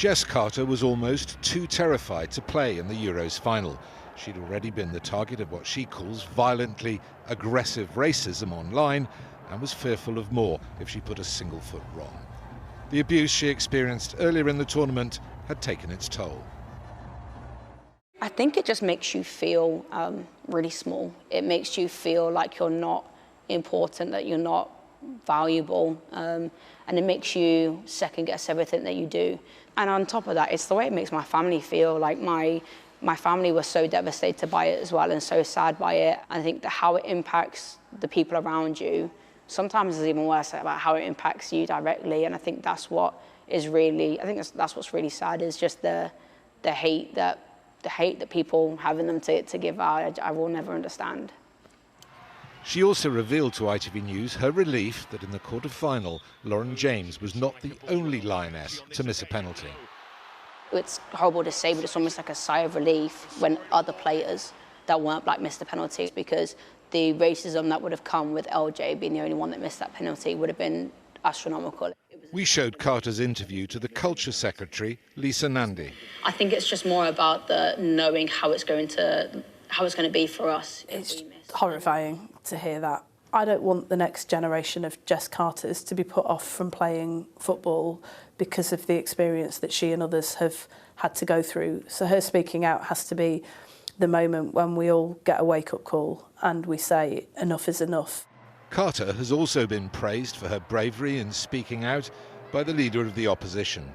Jess Carter was almost too terrified to play in the Euros final. She'd already been the target of what she calls violently aggressive racism online and was fearful of more if she put a single foot wrong. The abuse she experienced earlier in the tournament had taken its toll. I think it just makes you feel really small. It makes you feel like you're not important, that you're not valuable, and it makes you second guess everything that you do. And on top of that, it's the way it makes my family feel. Like my family was so devastated by it as well and so sad by it. I think that how it impacts the people around you sometimes is even worse about how it impacts you directly. And I think that's what is really, that's what's really sad, is just the hate that people have in them to give out. I will never understand. She also revealed to ITV News her relief that in the quarter-final, Lauren James was not the only Lioness to miss a penalty. It's horrible to say, but it's almost like a sigh of relief when other players that weren't black missed the penalties, because the racism that would have come with LJ being the only one that missed that penalty would have been astronomical. We showed Carter's interview to the Culture Secretary Lisa Nandy. I think it's just more about the knowing how it's going to be for us. It's horrifying to hear that. I don't want the next generation of Jess Carters to be put off from playing football because of the experience that she and others have had to go through. So her speaking out has to be the moment when we all get a wake-up call and we say enough is enough. Carter has also been praised for her bravery in speaking out by the leader of the opposition.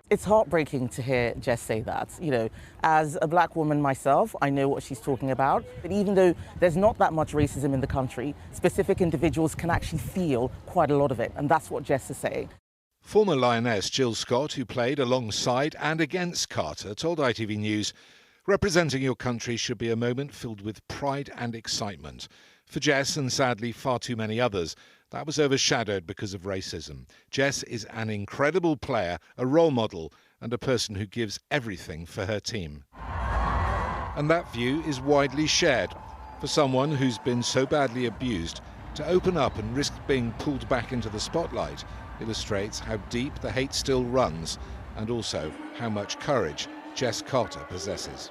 It's heartbreaking to hear Jess say that. You know, as a black woman myself, I know what she's talking about. But even though there's not that much racism in the country, specific individuals can actually feel quite a lot of it. And that's what Jess is saying. Former Lioness Jill Scott, who played alongside and against Carter, told ITV News, "Representing your country should be a moment filled with pride and excitement. For Jess, and sadly far too many others, that was overshadowed because of racism. Jess is an incredible player, a role model, and a person who gives everything for her team." And that view is widely shared. For someone who's been so badly abused, to open up and risk being pulled back into the spotlight illustrates how deep the hate still runs, and also how much courage Jess Carter possesses.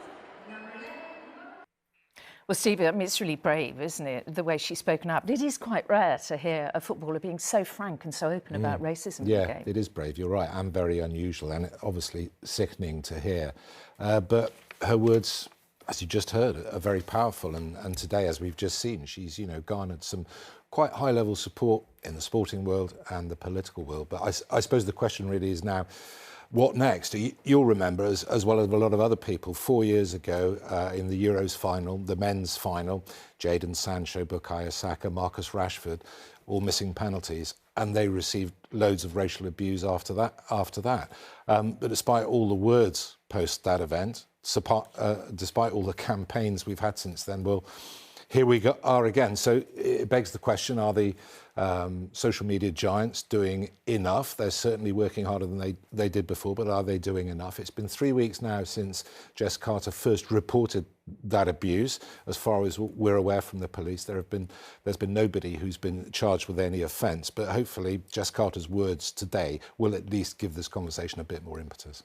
Well, Steve, I mean, it's really brave, isn't it, the way she's spoken up. It is quite rare to hear a footballer being so frank and so open about racism in the game. It is brave, you're right, and very unusual, and obviously sickening to hear. But her words, as you just heard, are very powerful, and today, as we've just seen, she's, garnered some quite high-level support in the sporting world and the political world. But I suppose the question really is now, what next? You'll remember, as well as a lot of other people, 4 years ago in the Euros final, the men's final, Jadon Sancho, Bukayo Saka, Marcus Rashford, all missing penalties, and they received loads of racial abuse after that. But despite all the words post that event, despite all the campaigns we've had since then, well, here we are again. So it begs the question, are the social media giants doing enough? They're certainly working harder than they did before, but are they doing enough? It's been 3 weeks now since Jess Carter first reported that abuse. As far as we're aware from the police, there's been nobody who's been charged with any offence. But hopefully Jess Carter's words today will at least give this conversation a bit more impetus.